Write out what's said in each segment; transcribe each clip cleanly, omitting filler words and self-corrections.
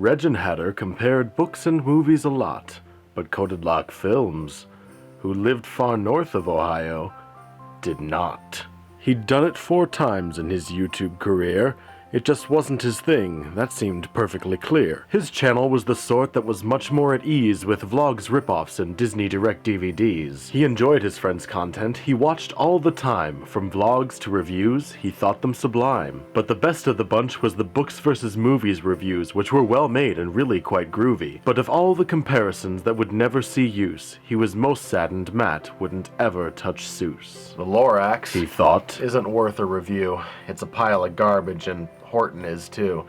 Reg and Hatter compared books and movies a lot, but CodedLockFilms, who lived far north of Ohio, did not. He'd done it 4 times in his YouTube career. It just wasn't his thing. That seemed perfectly clear. His channel was the sort that was much more at ease with vlogs, ripoffs, and Disney Direct DVDs. He enjoyed his friends' content. He watched all the time, from vlogs to reviews. He thought them sublime. But the best of the bunch was the books versus movies reviews, which were well made and really quite groovy. But of all the comparisons that would never see use, he was most saddened Matt wouldn't ever touch Seuss. The Lorax, he thought, isn't worth a review. It's a pile of garbage, and Horton is too.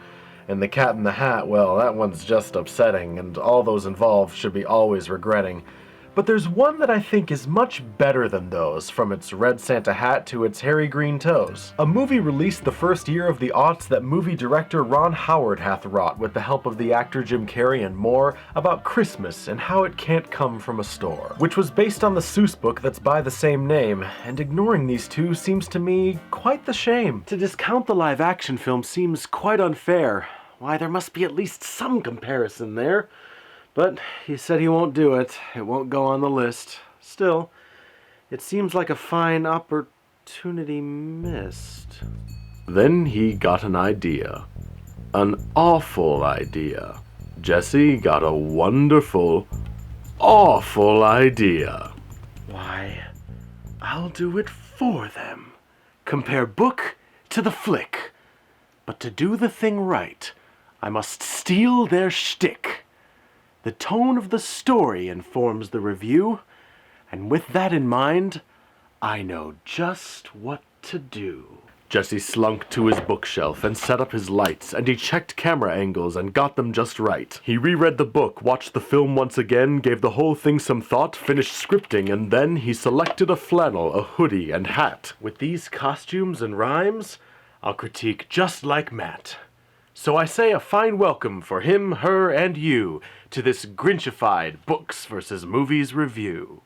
And the Cat in the Hat, well, that one's just upsetting, and all those involved should be always regretting. But there's one that I think is much better than those, from its red Santa hat to its hairy green toes. A movie released the first year of the aughts that movie director Ron Howard hath wrought with the help of the actor Jim Carrey and more, about Christmas and how it can't come from a store, which was based on the Seuss book that's by the same name, and ignoring these two seems to me quite the shame. To discount the live-action film seems quite unfair. Why, there must be at least some comparison there. But he said he won't do it. It won't go on the list. Still, it seems like a fine opportunity missed. Then he got an idea. An awful idea. Jesse got a wonderful, awful idea. Why, I'll do it for them. Compare book to the flick. But to do the thing right, I must steal their shtick. The tone of the story informs the review, and with that in mind, I know just what to do. Jesse slunk to his bookshelf and set up his lights, and he checked camera angles and got them just right. He reread the book, watched the film once again, gave the whole thing some thought, finished scripting, and then he selected a flannel, a hoodie, and hat. With these costumes and rhymes, I'll critique just like Matt. So I say a fine welcome for him, her, and you to this Grinchified Books vs. Movies review.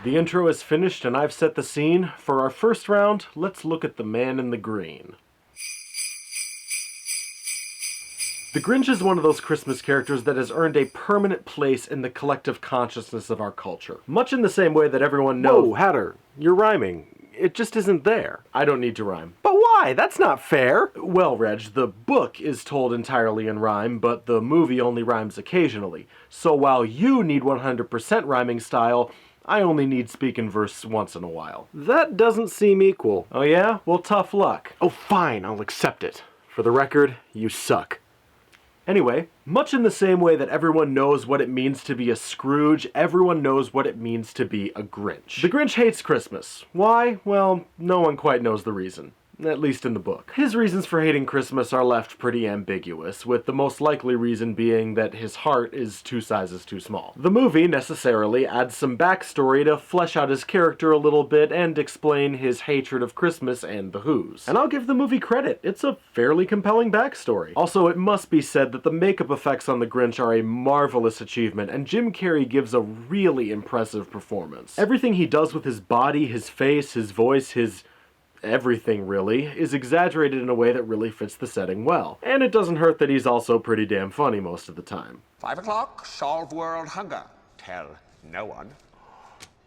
The intro is finished and I've set the scene. For our first round, let's look at the man in the green. The Grinch is one of those Christmas characters that has earned a permanent place in the collective consciousness of our culture. Much in the same way that everyone knows— Whoa, Hatter, you're rhyming. It just isn't there. I don't need to rhyme. But why? That's not fair! Well, Reg, the book is told entirely in rhyme, but the movie only rhymes occasionally. So while you need 100% rhyming style, I only need speak in verse once in a while. That doesn't seem equal. Oh yeah? Well, tough luck. Oh fine, I'll accept it. For the record, you suck. Anyway, much in the same way that everyone knows what it means to be a Scrooge, everyone knows what it means to be a Grinch. The Grinch hates Christmas. Why? Well, no one quite knows the reason. At least in the book. His reasons for hating Christmas are left pretty ambiguous, with the most likely reason being that his heart is 2 sizes too small. The movie necessarily adds some backstory to flesh out his character a little bit and explain his hatred of Christmas and the Who's. And I'll give the movie credit, it's a fairly compelling backstory. Also, it must be said that the makeup effects on the Grinch are a marvelous achievement, and Jim Carrey gives a really impressive performance. Everything he does with his body, his face, his voice, his everything really, is exaggerated in a way that really fits the setting well. And it doesn't hurt that he's also pretty damn funny most of the time. 5 o'clock, solve world hunger. Tell no one.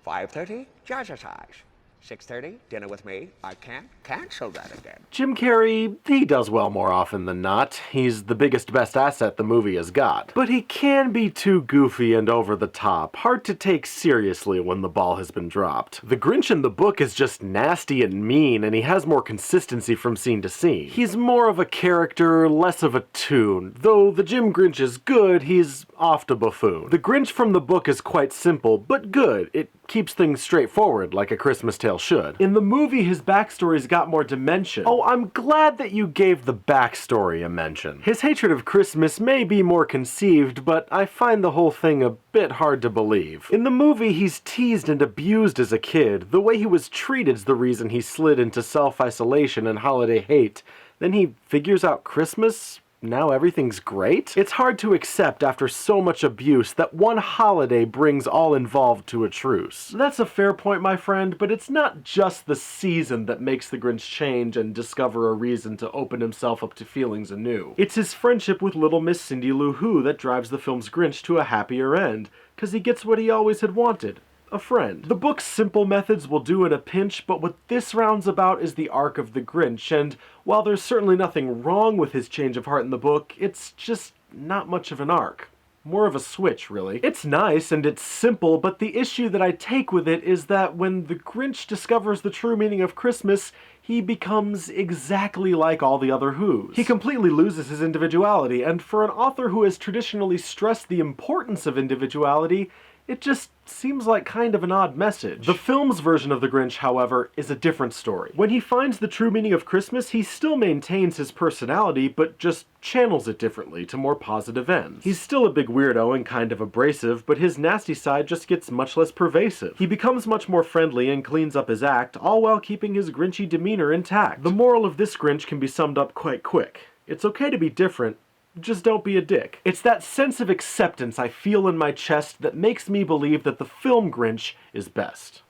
5:30, jazzercise. 6:30, dinner with me. I can't cancel that again. Jim Carrey, he does well more often than not. He's the biggest, best asset the movie has got. But he can be too goofy and over the top, hard to take seriously when the ball has been dropped. The Grinch in the book is just nasty and mean, and he has more consistency from scene to scene. He's more of a character, less of a tune. Though the Jim Grinch is good, he's oft a buffoon. The Grinch from the book is quite simple, but good. It keeps things straightforward, like a Christmas tale should. In the movie, his backstory's got more dimension. Oh, I'm glad that you gave the backstory a mention. His hatred of Christmas may be more conceived, but I find the whole thing a bit hard to believe. In the movie, he's teased and abused as a kid. The way he was treated's the reason he slid into self-isolation and holiday hate. Then he figures out Christmas, now everything's great? It's hard to accept after so much abuse that one holiday brings all involved to a truce. That's a fair point, my friend, but it's not just the season that makes the Grinch change and discover a reason to open himself up to feelings anew. It's his friendship with little Miss Cindy Lou Who that drives the film's Grinch to a happier end, 'cause he gets what he always had wanted. A friend. The book's simple methods will do in a pinch, but what this round's about is the arc of the Grinch, and while there's certainly nothing wrong with his change of heart in the book, it's just not much of an arc. More of a switch, really. It's nice and it's simple, but the issue that I take with it is that when the Grinch discovers the true meaning of Christmas, he becomes exactly like all the other Whos. He completely loses his individuality, and for an author who has traditionally stressed the importance of individuality, it just seems like kind of an odd message. The film's version of the Grinch, however, is a different story. When he finds the true meaning of Christmas, he still maintains his personality, but just channels it differently to more positive ends. He's still a big weirdo and kind of abrasive, but his nasty side just gets much less pervasive. He becomes much more friendly and cleans up his act, all while keeping his Grinchy demeanor intact. The moral of this Grinch can be summed up quite quick. It's okay to be different, just don't be a dick. It's that sense of acceptance I feel in my chest that makes me believe that the film Grinch is best.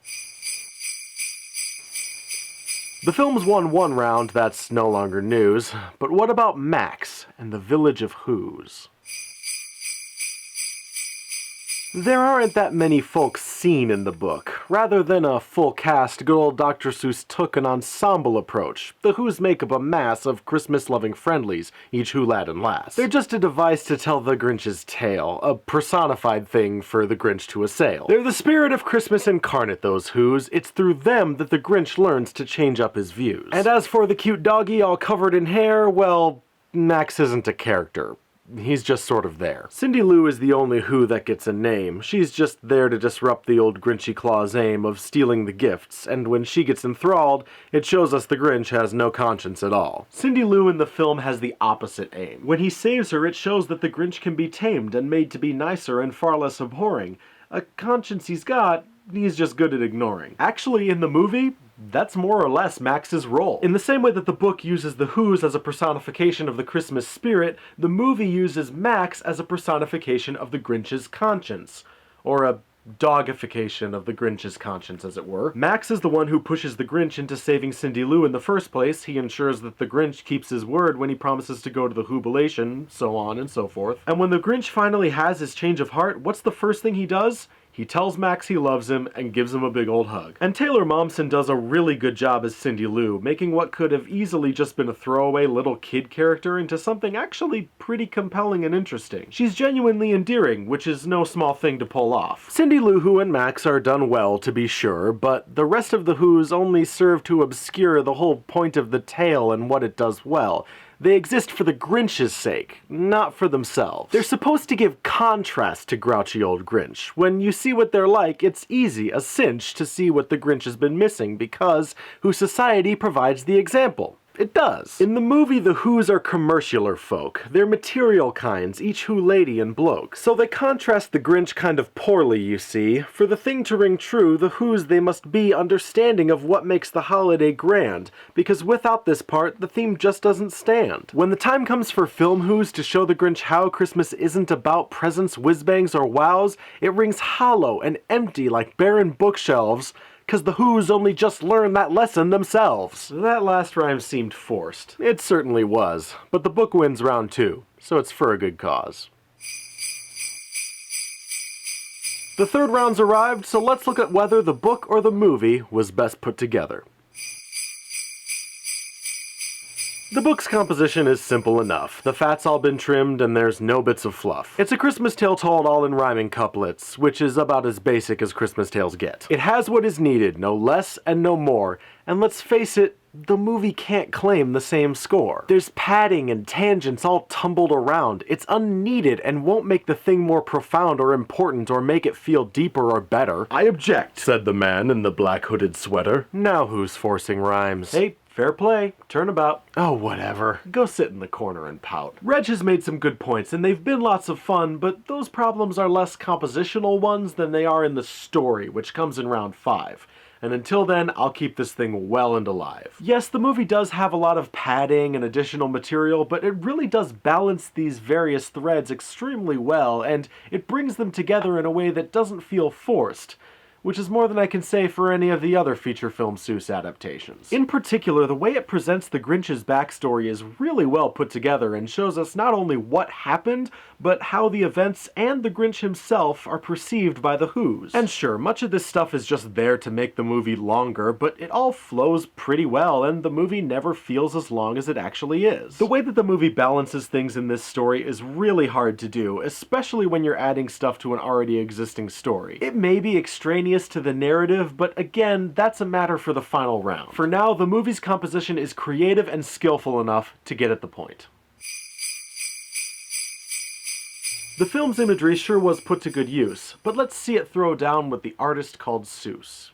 The film's won one round, that's no longer news, but what about Max and the Village of Whos? There aren't that many folks seen in the book. Rather than a full cast, good old Dr. Seuss took an ensemble approach. The Whos make up a mass of Christmas-loving friendlies, each Who lad and lass. They're just a device to tell the Grinch's tale, a personified thing for the Grinch to assail. They're the spirit of Christmas incarnate, those Whos. It's through them that the Grinch learns to change up his views. And as for the cute doggy all covered in hair, well, Max isn't a character. He's just sort of there. Cindy Lou is the only Who that gets a name. She's just there to disrupt the old Grinchy Claw's aim of stealing the gifts, and when she gets enthralled, it shows us the Grinch has no conscience at all. Cindy Lou in the film has the opposite aim. When he saves her, it shows that the Grinch can be tamed and made to be nicer and far less abhorring. A conscience he's got, he's just good at ignoring. Actually, in the movie, that's more or less Max's role. In the same way that the book uses the Whos as a personification of the Christmas spirit, the movie uses Max as a personification of the Grinch's conscience. Or a dogification of the Grinch's conscience, as it were. Max is the one who pushes the Grinch into saving Cindy Lou in the first place. He ensures that the Grinch keeps his word when he promises to go to the Whobilation, so on and so forth. And when the Grinch finally has his change of heart, what's the first thing he does? He tells Max he loves him and gives him a big old hug. And Taylor Momsen does a really good job as Cindy Lou, making what could have easily just been a throwaway little kid character into something actually pretty compelling and interesting. She's genuinely endearing, which is no small thing to pull off. Cindy Lou Who and Max are done well, to be sure, but the rest of the Whos only serve to obscure the whole point of the tale and what it does well. They exist for the Grinch's sake, not for themselves. They're supposed to give contrast to grouchy old Grinch. When you see what they're like, it's easy, a cinch, to see what the Grinch has been missing, because Who society provides the example. It does. In the movie, the Whos are commercialer folk. They're material kinds, each Who lady and bloke. So they contrast the Grinch kind of poorly, you see. For the thing to ring true, the Whos they must be understanding of what makes the holiday grand, because without this part, the theme just doesn't stand. When the time comes for film Whos to show the Grinch how Christmas isn't about presents, whiz-bangs, or wows, it rings hollow and empty like barren bookshelves, because the Whos only just learned that lesson themselves. That last rhyme seemed forced. It certainly was, but the book wins round 2, so it's for a good cause. The third round's arrived, so let's look at whether the book or the movie was best put together. The book's composition is simple enough. The fat's all been trimmed and there's no bits of fluff. It's a Christmas tale told all in rhyming couplets, which is about as basic as Christmas tales get. It has what is needed, no less and no more, and let's face it, the movie can't claim the same score. There's padding and tangents all tumbled around. It's unneeded and won't make the thing more profound or important or make it feel deeper or better. "I object," said the man in the black hooded sweater. Now who's forcing rhymes? Hey, fair play. Turnabout. Oh, whatever. Go sit in the corner and pout. Reg has made some good points, and they've been lots of fun, but those problems are less compositional ones than they are in the story, which comes in round 5. and until then, I'll keep this thing well and alive. Yes, the movie does have a lot of padding and additional material, but it really does balance these various threads extremely well, and it brings them together in a way that doesn't feel forced, which is more than I can say for any of the other feature film Seuss adaptations. In particular, the way it presents the Grinch's backstory is really well put together and shows us not only what happened, but how the events and the Grinch himself are perceived by the Whos. And sure, much of this stuff is just there to make the movie longer, but it all flows pretty well, and the movie never feels as long as it actually is. The way that the movie balances things in this story is really hard to do, especially when you're adding stuff to an already existing story. It may be extraneous to the narrative, but again, that's a matter for the final round. For now, the movie's composition is creative and skillful enough to get at the point. The film's imagery sure was put to good use, but let's see it throw down what the artist called Seuss.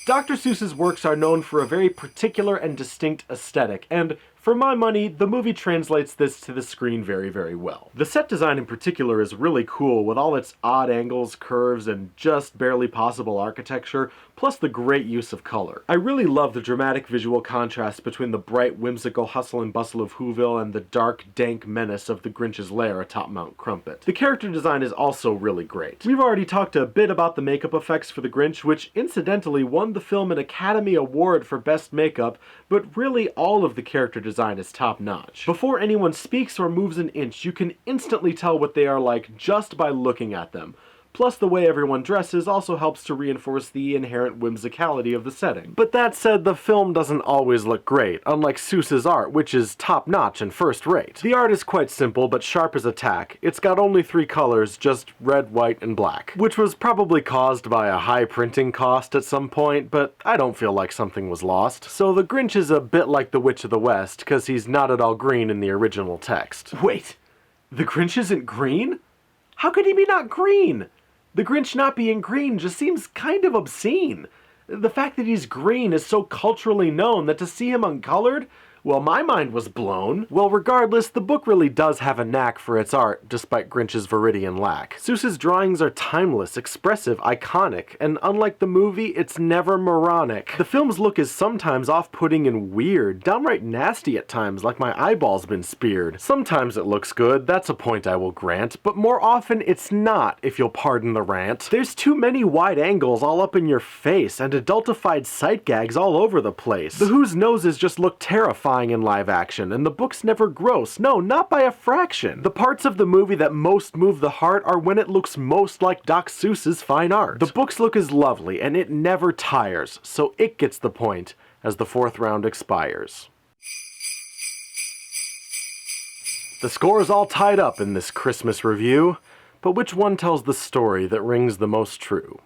Dr. Seuss's works are known for a very particular and distinct aesthetic, and for my money, the movie translates this to the screen very, very well. The set design in particular is really cool, with all its odd angles, curves, and just barely possible architecture, plus the great use of color. I really love the dramatic visual contrast between the bright, whimsical hustle and bustle of Whoville and the dark, dank menace of the Grinch's lair atop Mount Crumpet. The character design is also really great. We've already talked a bit about the makeup effects for the Grinch, which incidentally won the film an Academy Award for Best Makeup, but really all of the character design is top-notch. Before anyone speaks or moves an inch, you can instantly tell what they are like just by looking at them. Plus, the way everyone dresses also helps to reinforce the inherent whimsicality of the setting. But that said, the film doesn't always look great, unlike Seuss's art, which is top-notch and first-rate. The art is quite simple, but sharp as a tack. It's got only 3 colors, just red, white, and black, which was probably caused by a high printing cost at some point, but I don't feel like something was lost. So the Grinch is a bit like the Witch of the West, because he's not at all green in the original text. Wait, the Grinch isn't green? How could he be not green? The Grinch not being green just seems kind of obscene. The fact that he's green is so culturally known that to see him uncolored, well, my mind was blown. Well, regardless, the book really does have a knack for its art, despite Grinch's Viridian lack. Seuss's drawings are timeless, expressive, iconic, and unlike the movie, it's never moronic. The film's look is sometimes off-putting and weird, downright nasty at times, like my eyeball's been speared. Sometimes it looks good, that's a point I will grant, but more often it's not, if you'll pardon the rant. There's too many wide angles all up in your face, and adultified sight gags all over the place. The Who's noses just look terrifying in live action, and the book's never gross. No, not by a fraction. The parts of the movie that most move the heart are when it looks most like Doc Seuss's fine art. The book's look is lovely, and it never tires, so it gets the point as the 4th round expires. The score is all tied up in this Christmas review, but which one tells the story that rings the most true?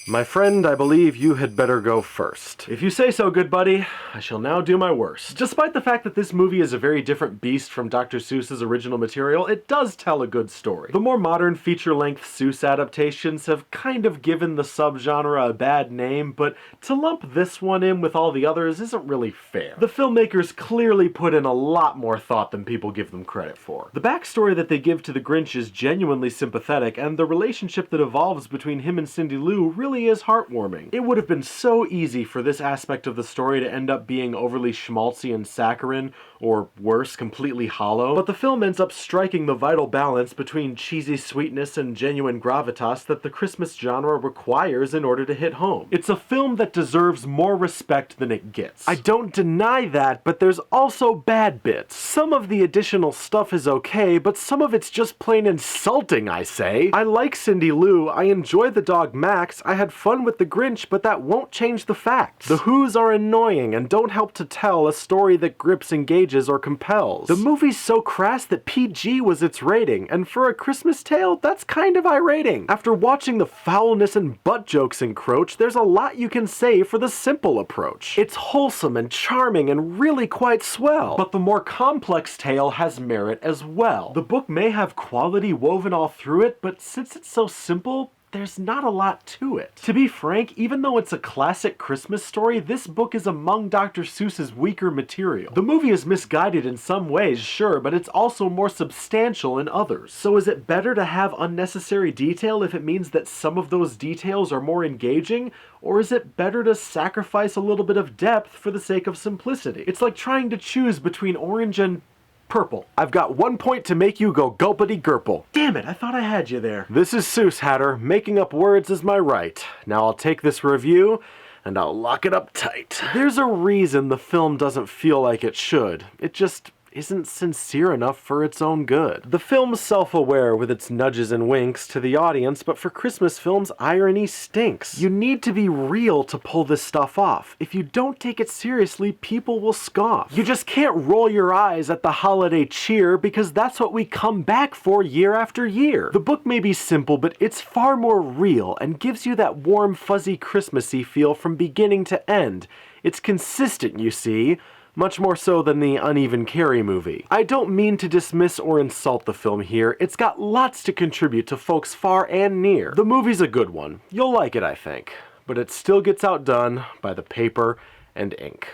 My friend, I believe you had better go first. If you say so, good buddy, I shall now do my worst. Despite the fact that this movie is a very different beast from Dr. Seuss's original material, it does tell a good story. The more modern feature-length Seuss adaptations have kind of given the subgenre a bad name, but to lump this one in with all the others isn't really fair. The filmmakers clearly put in a lot more thought than people give them credit for. The backstory that they give to the Grinch is genuinely sympathetic, and the relationship that evolves between him and Cindy Lou really is heartwarming. It would have been so easy for this aspect of the story to end up being overly schmaltzy and saccharine, or worse, completely hollow, but the film ends up striking the vital balance between cheesy sweetness and genuine gravitas that the Christmas genre requires in order to hit home. It's a film that deserves more respect than it gets. I don't deny that, but there's also bad bits. Some of the additional stuff is okay, but some of it's just plain insulting, I say. I like Cindy Lou, I enjoy the dog Max, I had fun with the Grinch, but that won't change the facts. The Whos are annoying and don't help to tell a story that grips, engages, or compels. The movie's so crass that PG was its rating, and for a Christmas tale, that's kind of irating. After watching the foulness and butt jokes encroach, there's a lot you can say for the simple approach. It's wholesome and charming and really quite swell, but the more complex tale has merit as well. The book may have quality woven all through it, but since it's so simple, there's not a lot to it. To be frank, even though it's a classic Christmas story, this book is among Dr. Seuss's weaker material. The movie is misguided in some ways, sure, but it's also more substantial in others. So is it better to have unnecessary detail if it means that some of those details are more engaging? Or is it better to sacrifice a little bit of depth for the sake of simplicity? It's like trying to choose between orange and purple. I've got 1 point to make you go gulpity-gurple. Damn it, I thought I had you there. This is Seuss Hatter. Making up words is my right. Now I'll take this review and I'll lock it up tight. There's a reason the film doesn't feel like it should. It just isn't sincere enough for its own good. The film's self-aware with its nudges and winks to the audience, but for Christmas films, irony stinks. You need to be real to pull this stuff off. If you don't take it seriously, people will scoff. You just can't roll your eyes at the holiday cheer because that's what we come back for year after year. The book may be simple, but it's far more real and gives you that warm, fuzzy Christmassy feel from beginning to end. It's consistent, you see. Much more so than the Uneven Carry movie. I don't mean to dismiss or insult the film here, it's got lots to contribute to folks far and near. The movie's a good one. You'll like it, I think. But it still gets outdone by the paper and ink.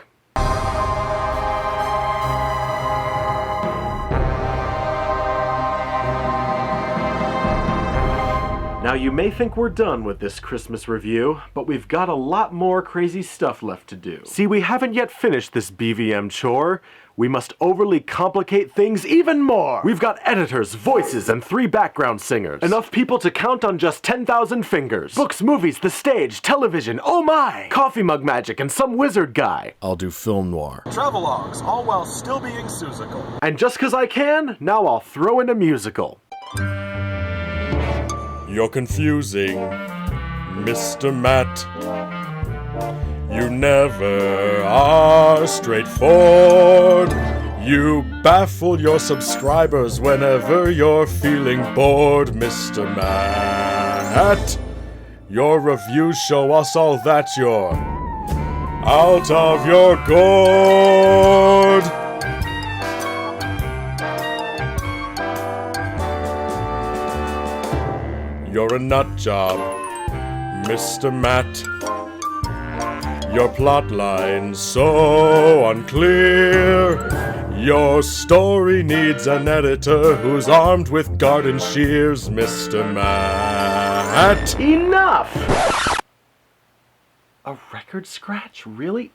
Now you may think we're done with this Christmas review, but we've got a lot more crazy stuff left to do. See, we haven't yet finished this BVM chore. We must overly complicate things even more. We've got editors, voices, and 3 background singers. Enough people to count on just 10,000 fingers. Books, movies, the stage, television, oh my! Coffee mug magic and some wizard guy. I'll do film noir. Travelogues, all while still being Seussical. And just 'cause I can, now I'll throw in a musical. You're confusing, Mr. Matt. You never are straightforward. You baffle your subscribers whenever you're feeling bored, Mr. Matt. Your reviews show us all that you're out of your gourd. You're a nut job, Mr. Matt. Your plotline's so unclear. Your story needs an editor who's armed with garden shears, Mr. Matt. Enough! A record scratch? Really?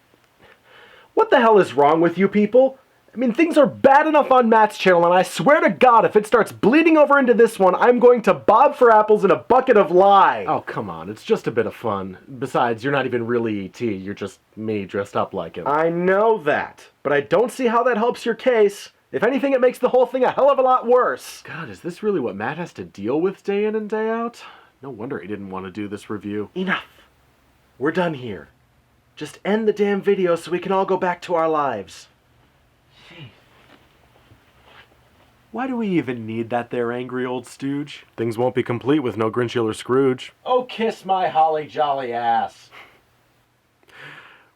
What the hell is wrong with you people? I mean, things are bad enough on Matt's channel, and I swear to God, if it starts bleeding over into this one, I'm going to bob for apples in a bucket of lye. Oh, come on, it's just a bit of fun. Besides, you're not even really E.T., you're just me dressed up like him. I know that, but I don't see how that helps your case. If anything, it makes the whole thing a hell of a lot worse. God, is this really what Matt has to deal with day in and day out? No wonder he didn't want to do this review. Enough. We're done here. Just end the damn video so we can all go back to our lives. Why do we even need that there angry old stooge? Things won't be complete with no Grinch or Scrooge. Oh, kiss my holly jolly ass.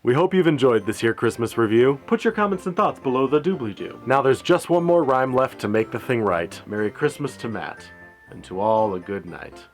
We hope you've enjoyed this here Christmas review. Put your comments and thoughts below the doobly-doo. Now there's just one more rhyme left to make the thing right. Merry Christmas to Matt, and to all a good night.